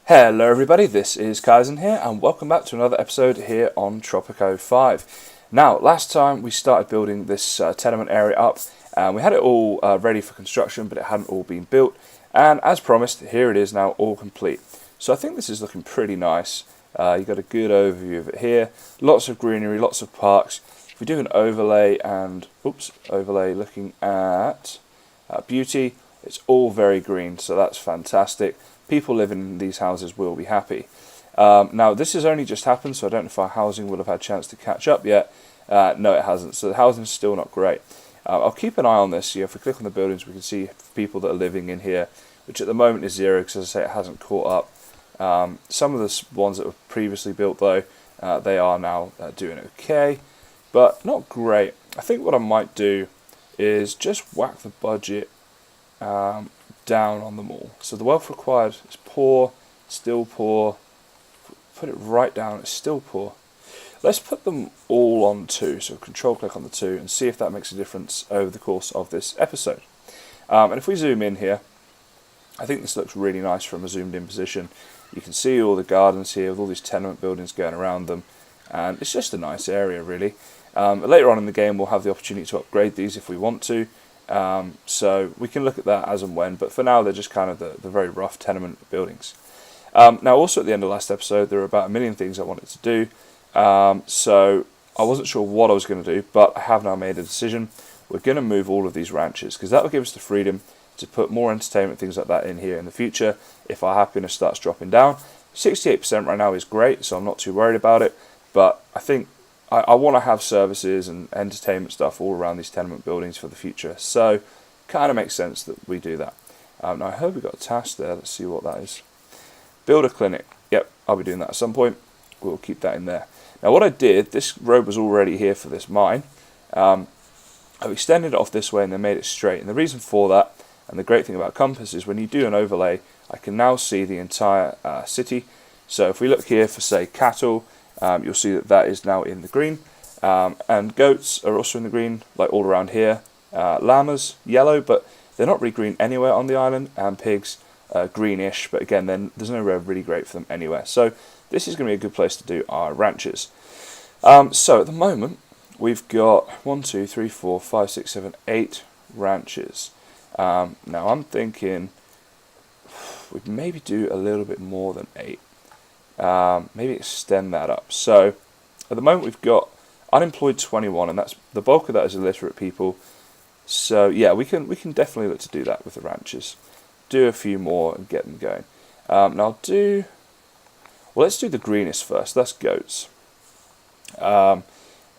Hello everybody, this is Kysen here and welcome back to another episode here on Tropico 5. Now, last time we started building this tenement area up and we had it all ready for construction, but it hadn't all been built, and as promised, here it is now all complete. So I think this is looking pretty nice. You've got a good overview of it here, lots of greenery, lots of parks. If we do an overlay and, overlay looking at beauty, it's all very green, so that's fantastic. People living in these houses will be happy. Now, this has only just happened, so I don't know if our housing will have had a chance to catch up yet. No, it hasn't, so the housing's still not great. I'll keep an eye on this. If we click on the buildings, we can see people that are living in here, which at the moment is 0, because as I say, it hasn't caught up. Some of the ones that were previously built, though, they are now doing okay, but not great. I think what I might do is just whack the budget down on them all. So the wealth required is poor, still poor. Put it right down, it's still poor. Let's put them all on 2, so control click on the 2 and see if that makes a difference over the course of this episode. And if we zoom in here, I think this looks really nice from a zoomed in position. You can see all the gardens here with all these tenement buildings going around them, and it's just a nice area really. Later on in the game we'll have the opportunity to upgrade these if we want to. So we can look at that as and when, but for now they're just kind of the very rough tenement buildings. Now also at the end of last episode there were about a million things I wanted to do, so I wasn't sure what I was going to do, but I have now made a decision. We're going to move all of these ranches because that will give us the freedom to put more entertainment, things like that in here in the future if our happiness starts dropping down. 68% right now is great, so I'm not too worried about it, but I think I want to have services and entertainment stuff all around these tenement buildings for the future, so kind of makes sense that we do that. Now I hope we got a task there. Let's see what that is. Build a clinic. Yep, I'll be doing that at some point. We'll keep that in there. Now what I did, this road was already here for this mine. I've extended it off this way and then made it straight, and the reason for that, and the great thing about Compass, is when you do an overlay I can now see the entire city. So if we look here for say cattle, you'll see that that is now in the green, and goats are also in the green, like all around here. Llamas, yellow, but they're not really green anywhere on the island, and pigs, greenish, but again, then there's nowhere really great for them anywhere. So this is going to be a good place to do our ranches. So at the moment, we've got 1, 2, 3, 4, 5, 6, 7, 8 ranches. Now I'm thinking we'd maybe do a little bit more than 8. Maybe extend that up. So at the moment we've got unemployed 21, and that's the bulk of that is illiterate people. So yeah, we can definitely look to do that with the ranches. Do a few more and get them going. Now let's do the greenest first. That's goats. And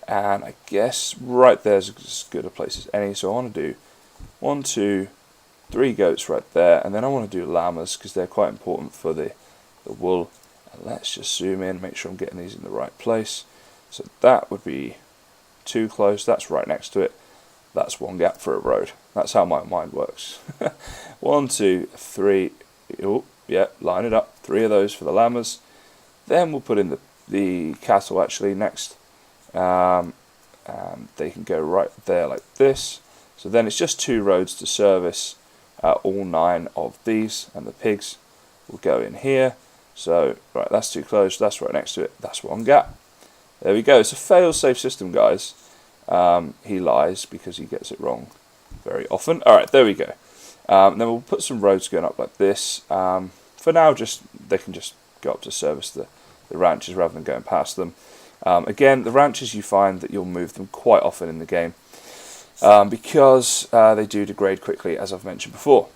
I guess right there's as good a place as any. So I want to do 1, 2, 3 goats right there, and then I want to do llamas because they're quite important for the wool. Let's just zoom in, make sure I'm getting these in the right place. So that would be too close, that's right next to it. That's one gap for a road. That's how my mind works. 1, 2, 3, oh, yeah, line it up. 3 of those for the llamas. Then we'll put in the cattle actually next. And they can go right there like this. So then it's just 2 roads to service all 9 of these, and the pigs will go in here. So, right, that's too close, that's right next to it, that's one gap. There we go, it's a fail-safe system, guys. He lies because he gets it wrong very often. Alright, there we go. Then we'll put some roads going up like this. For now, they can just go up to service the ranches rather than going past them. Again, the ranches, you find that you'll move them quite often in the game because they do degrade quickly, as I've mentioned before.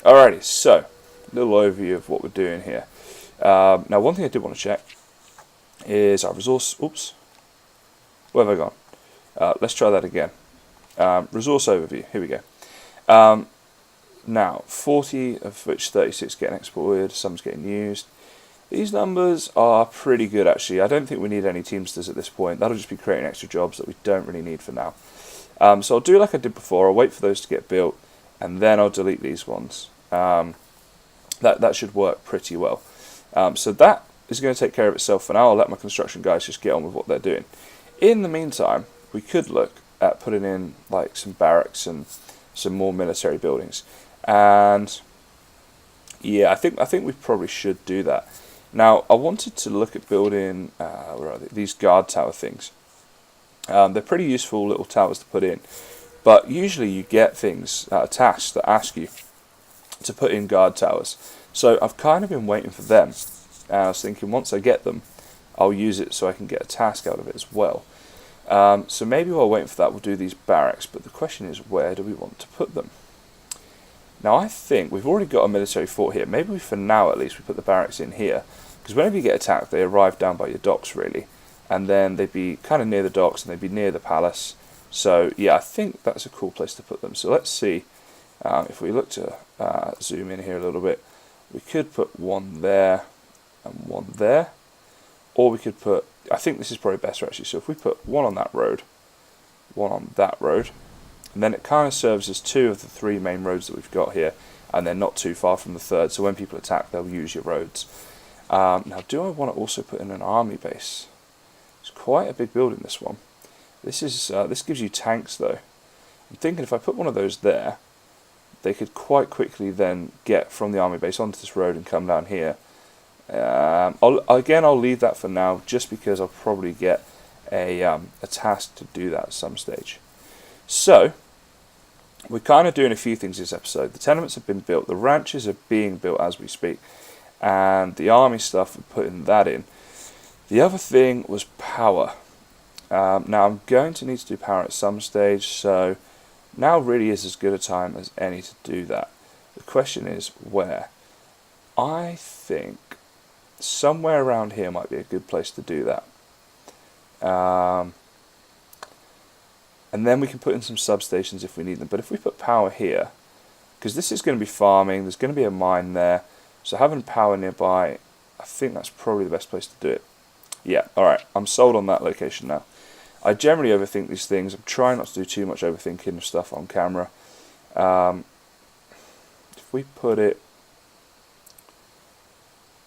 Alrighty, so, a little overview of what we're doing here. Now one thing I did want to check is our resource, where have I gone? Let's try that again. Resource overview, here we go. Now 40 of which 36 getting exported, some's getting used. These numbers are pretty good actually. I don't think we need any Teamsters at this point. That'll just be creating extra jobs that we don't really need for now. So I'll do like I did before, I'll wait for those to get built and then I'll delete these ones. That should work pretty well. So that is going to take care of itself for now. I'll let my construction guys just get on with what they're doing. In the meantime, we could look at putting in like some barracks and some more military buildings. And Yeah, I think we probably should do that. Now, I wanted to look at building where are they? These guard tower things. They're pretty useful little towers to put in, but usually you get things, tasks that ask you to put in guard towers. So I've kind of been waiting for them. I was thinking once I get them, I'll use it so I can get a task out of it as well. So maybe while waiting for that, we'll do these barracks. But the question is, where do we want to put them? Now I think we've already got a military fort here. Maybe for now at least we put the barracks in here, because whenever you get attacked, they arrive down by your docks really, and then they'd be kind of near the docks and they'd be near the palace. So yeah, I think that's a cool place to put them. So let's see if we look to zoom in here a little bit. We could put one there and one there, or we could put, I think this is probably better actually, so if we put one on that road, one on that road, and then it kind of serves as two of the three main roads that we've got here, and they're not too far from the third, so when people attack they'll use your roads. Now do I want to also put in an army base? It's quite a big building, this one. This gives you tanks though. I'm thinking if I put one of those there, they could quite quickly then get from the army base onto this road and come down here. I'll leave that for now, just because I'll probably get a task to do that at some stage. So we're kind of doing a few things this episode. The tenements have been built, the ranches are being built as we speak, and the army stuff, we're putting that in. The other thing was power. Now I'm going to need to do power at some stage, so now really is as good a time as any to do that. The question is where. I think somewhere around here might be a good place to do that. And then we can put in some substations if we need them. But if we put power here, because this is going to be farming, there's going to be a mine there, so having power nearby, I think that's probably the best place to do it. Yeah, alright, I'm sold on that location now. I generally overthink these things. I'm trying not to do too much overthinking of stuff on camera. If we put it,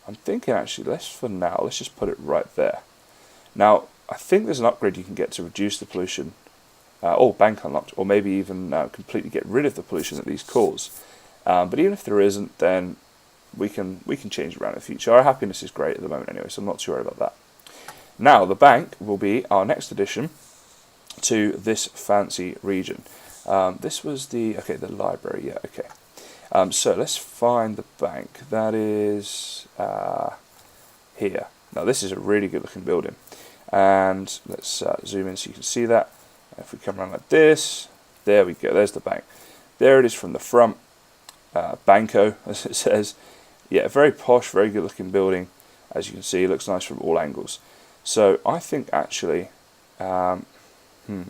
I'm thinking actually, for now, let's just put it right there. Now, I think there's an upgrade you can get to reduce the pollution, or bank unlocked, or maybe even completely get rid of the pollution that these cause. But even if there isn't, then we can change it around in the future. Our happiness is great at the moment anyway, so I'm not too worried about that. Now, the bank will be our next addition to this fancy region. This was the library, yeah, okay. So let's find the bank. That is here. Now, this is a really good looking building. And let's zoom in so you can see that. If we come around like this, there we go, there's the bank. There it is from the front. Banco, as it says. Yeah, very posh, very good looking building. As you can see, it looks nice from all angles. So I think actually, we're going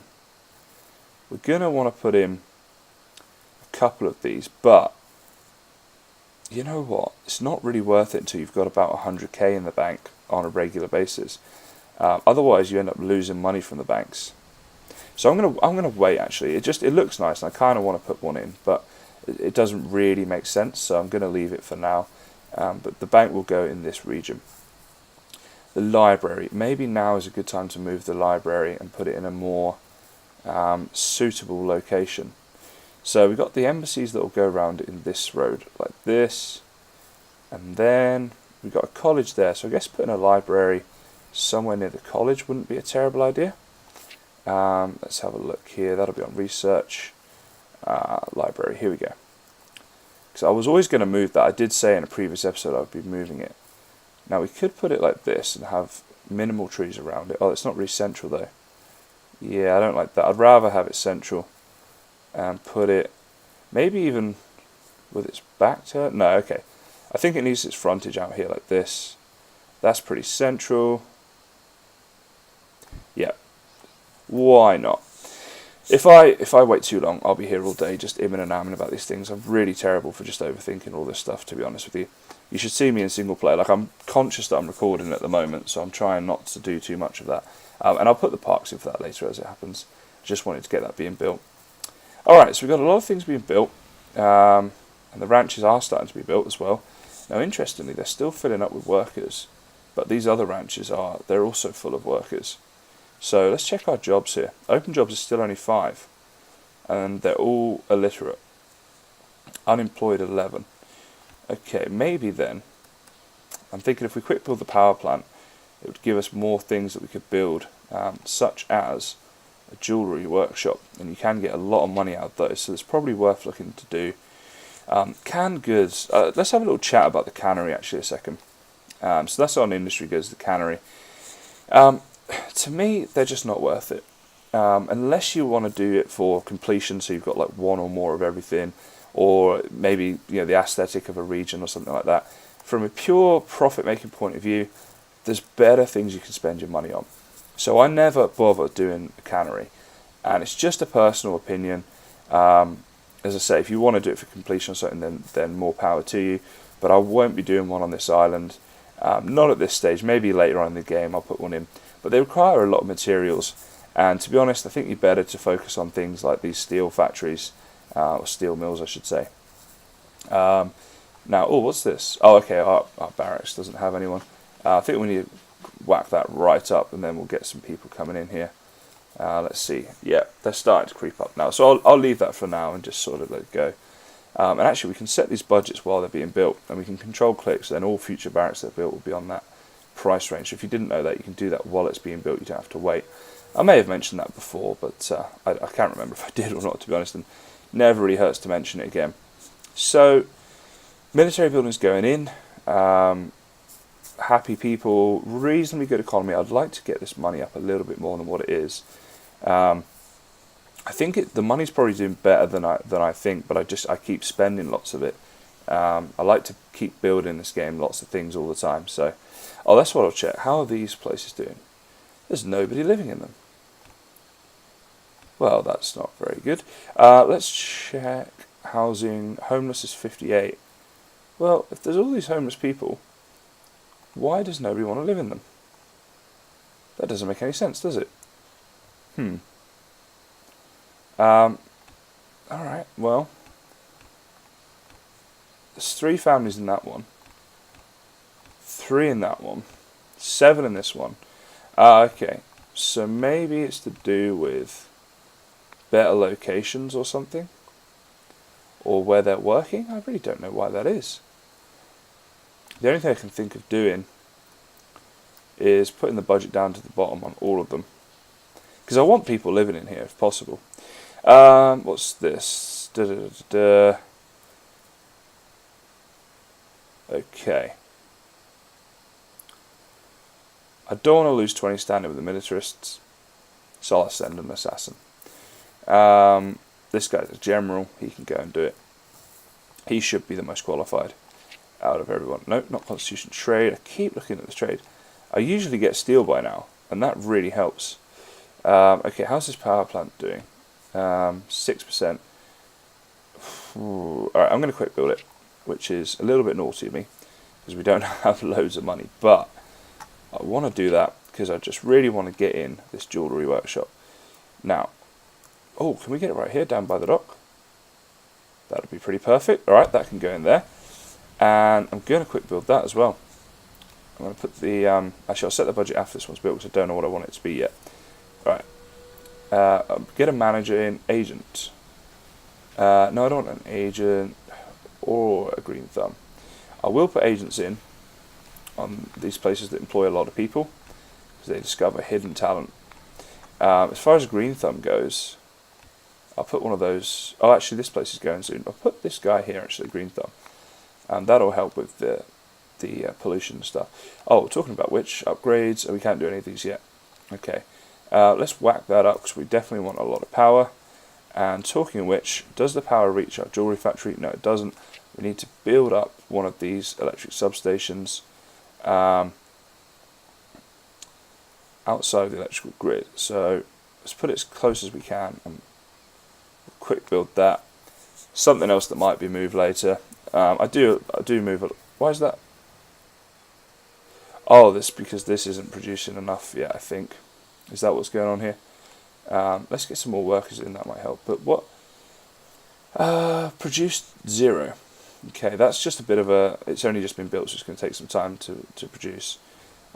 to want to put in a couple of these, but you know what? It's not really worth it until you've got about 100k in the bank on a regular basis. Otherwise, you end up losing money from the banks. So I'm gonna wait. Actually, it looks nice, and I kind of want to put one in, but it doesn't really make sense. So I'm going to leave it for now. But the bank will go in this region. The library. Maybe now is a good time to move the library and put it in a more suitable location. So we've got the embassies that will go around in this road, like this, and then we've got a college there. So I guess putting a library somewhere near the college wouldn't be a terrible idea. Let's have a look here. That'll be on research. Library. Here we go. So I was always going to move that. I did say in a previous episode I would be moving it. Now we could put it like this and have minimal trees around it. Oh, it's not really central though. Yeah, I don't like that. I'd rather have it central and put it maybe even with its back to it. No, okay. I think it needs its frontage out here like this. That's pretty central. Yeah. Why not? If I wait too long, I'll be here all day just imming and ahhing about these things. I'm really terrible for just overthinking all this stuff, to be honest with you. You should see me in single player. Like, I'm conscious that I'm recording at the moment, so I'm trying not to do too much of that. And I'll put the parks in for that later as it happens. Just wanted to get that being built. Alright, so we've got a lot of things being built. And the ranches are starting to be built as well. Now, interestingly, they're still filling up with workers. But these other ranches they're also full of workers. So let's check our jobs here. Open jobs are still only 5. And they're all illiterate. Unemployed 11. Okay, maybe then, I'm thinking if we quick build the power plant, it would give us more things that we could build, such as a jewellery workshop, and you can get a lot of money out of those, so it's probably worth looking to do. Canned goods, let's have a little chat about the cannery actually a second. So that's on industry goods, the cannery. To me, they're just not worth it. Unless you want to do it for completion, so you've got like one or more of everything, or maybe the aesthetic of a region or something like that. From a pure profit-making point of view, there's better things you can spend your money on. So I never bother doing a cannery, and it's just a personal opinion. As I say, if you want to do it for completion or something, then more power to you. But I won't be doing one on this island. Not at this stage. Maybe later on in the game I'll put one in. But they require a lot of materials. And to be honest, I think you're better to focus on things like these steel factories, or steel mills, I should say. Now, what's this? Oh, okay, our barracks doesn't have anyone. I think we need to whack that right up, and then we'll get some people coming in here. Let's see. Yeah, they're starting to creep up now. So I'll leave that for now and just sort of let it go. And actually, we can set these budgets while they're being built, and we can control clicks, then all future barracks that are built will be on that price range. So if you didn't know that, you can do that while it's being built. You don't have to wait. I may have mentioned that before, but I can't remember if I did or not, to be honest, and never really hurts to mention it again. So, military buildings going in, happy people, reasonably good economy. I'd like to get this money up a little bit more than what it is. I think the money's probably doing better than I think, but I keep spending lots of it. I like to keep building this game, lots of things all the time. So, that's what I'll check. How are these places doing? There's nobody living in them. Well, that's not very good. Let's check housing. Homeless is 58. Well, if there's all these homeless people, why does nobody want to live in them? That doesn't make any sense, does it? Alright, well, there's 3 families in that one, 3 in that one, 7 in this one. Okay, so maybe it's to do with better locations or something, or where they're working. I really don't know why that is. The only thing I can think of doing is putting the budget down to the bottom on all of them, because I want people living in here if possible. What's this? Okay. I don't want to lose 20 standing with the militarists, so I'll send an assassin. This guy's a general, he can go and do it. He should be the most qualified out of everyone. No, not constitution. Trade, I keep looking at this trade. I usually get steel by now, and that really helps. Okay, how's this power plant doing? 6%. Alright, I'm going to quick build it, which is a little bit naughty of me, because we don't have loads of money, but I want to do that because I just really want to get in this jewellery workshop. Now, can we get it right here down by the dock? That would be pretty perfect. Alright, that can go in there. And I'm going to quick build that as well. I'm going to put the... actually, I'll set the budget after this one's built because I don't know what I want it to be yet. Alright. Get a manager in. Agent. No, I don't want an agent or a green thumb. I will put agents in on these places that employ a lot of people because they discover hidden talent. As far as green thumb goes, I'll put one of those. Oh, actually, this place is going soon. I'll put this guy here, actually, green thumb, and that'll help with the pollution and stuff. Oh, talking about which upgrades, we can't do any of these yet. Okay, let's whack that up because we definitely want a lot of power. And talking of which, does the power reach our jewellery factory? No, it doesn't. We need to build up one of these electric substations outside of the electrical grid. So let's put it as close as we can and quick build that. Something else that might be moved later. I do move it. Why is that? Oh, this because this isn't producing enough yet, I think. Is that what's going on here? Let's get some more workers in, that might help. But what? Produced 0. Okay, that's just a bit of a... It's only just been built, so it's going to take some time to produce.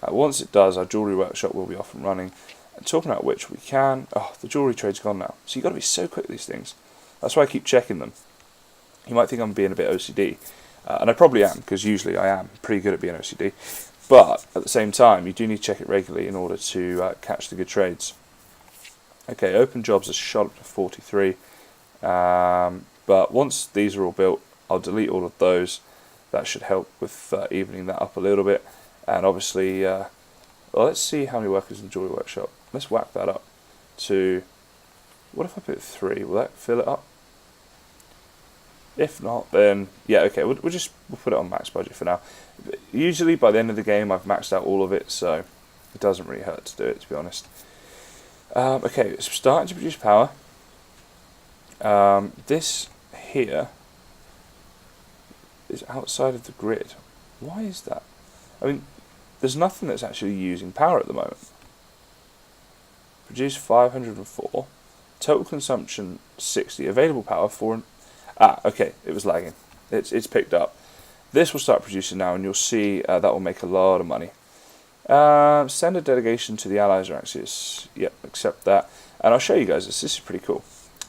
Once it does, our jewellery workshop will be off and running. And talking about which, we can... Oh, the jewellery trade's gone now. So you've got to be so quick with these things. That's why I keep checking them. You might think I'm being a bit OCD. And I probably am, because usually I am pretty good at being OCD. But at the same time, you do need to check it regularly in order to catch the good trades. Okay, open jobs are shot up to 43. But once these are all built, I'll delete all of those. That should help with evening that up a little bit. And obviously, well, let's see how many workers in Jewelry Workshop. Let's whack that up to, what if I put 3? Will that fill it up? If not, then yeah, okay, we'll put it on max budget for now. Usually by the end of the game I've maxed out all of it, so it doesn't really hurt to do it, to be honest. Okay, it's starting to produce power. This here is outside of the grid. Why is that? I mean, there's nothing that's actually using power at the moment. Produce 504. Total consumption 60. Available power 4. Okay, it was lagging. It's picked up. This will start producing now, and you'll see that will make a lot of money. Send a delegation to the Allies or Axis. Yep, accept that. And I'll show you guys this. This is pretty cool.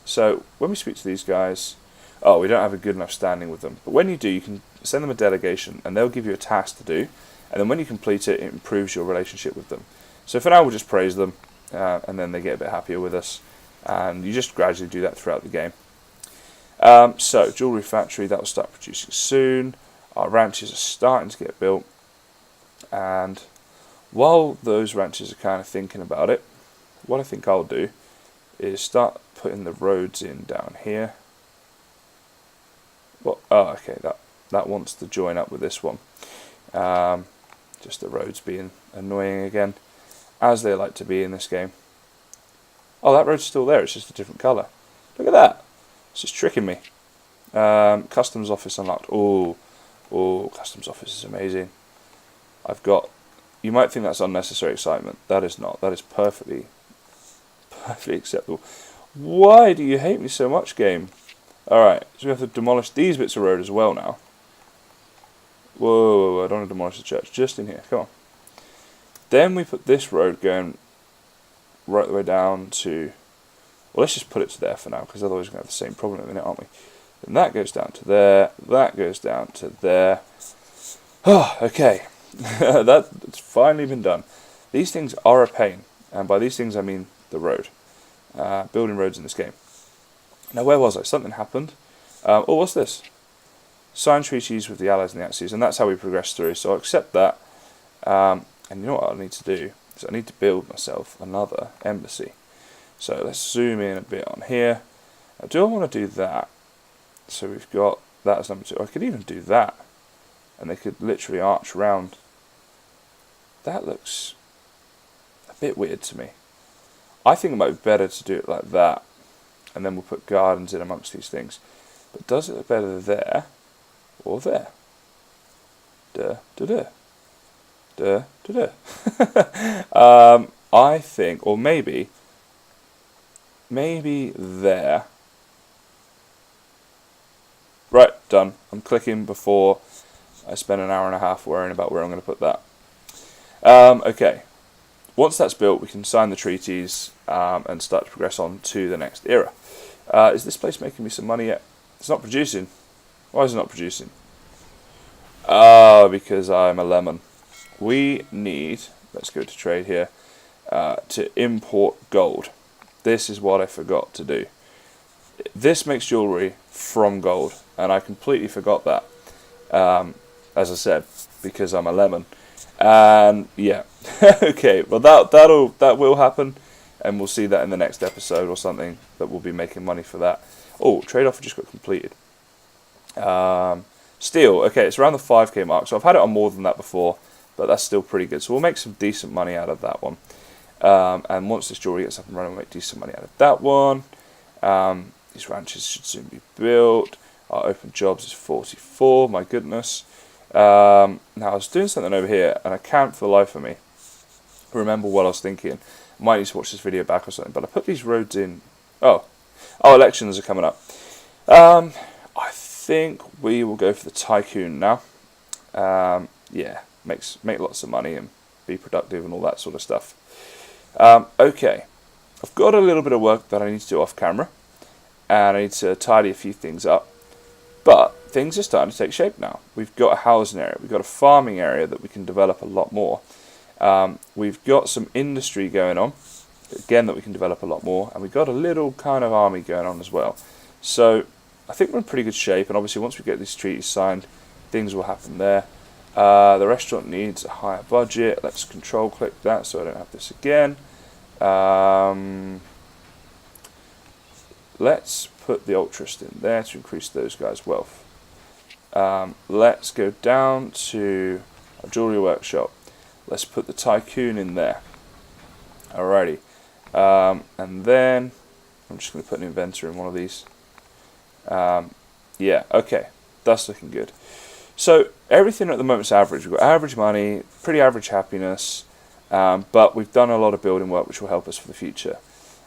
So when we speak to these guys, oh, we don't have a good enough standing with them. But when you do, you can send them a delegation, and they'll give you a task to do. And then when you complete it, it improves your relationship with them. So for now, we'll just praise them, and then they get a bit happier with us. And you just gradually do that throughout the game. So, Jewelry Factory, that will start producing soon. Our ranches are starting to get built. And while those ranches are kind of thinking about it, what I think I'll do is start putting the roads in down here. Well, oh, okay, that wants to join up with this one. Just the roads being annoying again, as they like to be in this game. Oh, that road's still there, it's just a different colour. Look at that. It's just tricking me. Customs office unlocked. Oh, customs office is amazing. I've got, you might think that's unnecessary excitement. That is not. That is perfectly acceptable. Why do you hate me so much, game? Alright, so we have to demolish these bits of road as well now. Whoa, I don't want to demolish the church. Just in here, come on. Then we put this road going right the way down to, well, let's just put it to there for now, because otherwise we're going to have the same problem in a minute, aren't we? And that goes down to there, that goes down to there. Oh, okay. That's finally been done. These things are a pain, and by these things I mean the road. Building roads in this game. Now, where was I? Something happened. Oh, what's this? Sign treaties with the Allies and the Axis, and that's how we progress through. So I'll accept that. And you know what I need to do? Is I need to build myself another embassy. So let's zoom in a bit on here. Now, do I want to do that? So we've got that as number 2. I could even do that, and they could literally arch round. That looks a bit weird to me. I think it might be better to do it like that, and then we'll put gardens in amongst these things. But does it look better there or there? Duh, duh, duh. Duh, duh, duh. I think, or maybe there. Right, done. I'm clicking before I spend an hour and a half worrying about where I'm going to put that. Okay. Once that's built, we can sign the treaties and start to progress on to the next era. Is this place making me some money yet? It's not producing. Why is it not producing? Because I'm a lemon. We need, let's go to trade here, to import gold. This is what I forgot to do. This makes jewellery from gold, and I completely forgot that, as I said, because I'm a lemon. And yeah, okay, well that will happen, and we'll see that in the next episode or something, that we'll be making money for that. Oh, trade offer just got completed. Steel, okay, it's around the 5k mark, so I've had it on more than that before, but that's still pretty good. So we'll make some decent money out of that one. And once this jewellery gets up and running, we'll make decent money out of that one. These ranches should soon be built. Our open jobs is 44, my goodness. Now I was doing something over here, and I can't for the life of me remember what I was thinking. I might need to watch this video back or something, but I put these roads in. Oh, elections are coming up. I think we will go for the tycoon now. Yeah, make lots of money and be productive and all that sort of stuff. Okay, I've got a little bit of work that I need to do off camera, and I need to tidy a few things up. But things are starting to take shape now. We've got a housing area, we've got a farming area that we can develop a lot more. We've got some industry going on, again, that we can develop a lot more, and we've got a little kind of army going on as well. So I think we're in pretty good shape, and obviously once we get these treaties signed, things will happen there. The restaurant needs a higher budget. Let's control click that so I don't have this again. Let's put the ultrist in there to increase those guys' wealth. Let's go down to a jewelry workshop. Let's put the tycoon in there. Alrighty. And then I'm just going to put an inventor in one of these. Yeah, okay. That's looking good. So everything at the moment is average. We've got average money, pretty average happiness, but we've done a lot of building work which will help us for the future.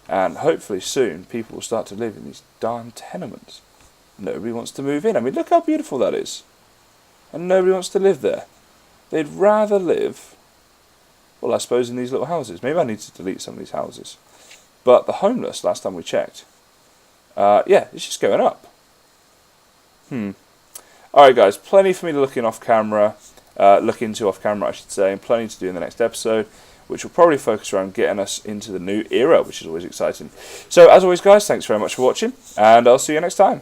And hopefully soon people will start to live in these darn tenements. Nobody wants to move in. I mean, look how beautiful that is. And nobody wants to live there. They'd rather live, well, I suppose in these little houses. Maybe I need to delete some of these houses. But the homeless, last time we checked, yeah, it's just going up. Alright guys, plenty for me to look into off camera, I should say, and plenty to do in the next episode, which will probably focus around getting us into the new era, which is always exciting. So as always guys, thanks very much for watching, and I'll see you next time.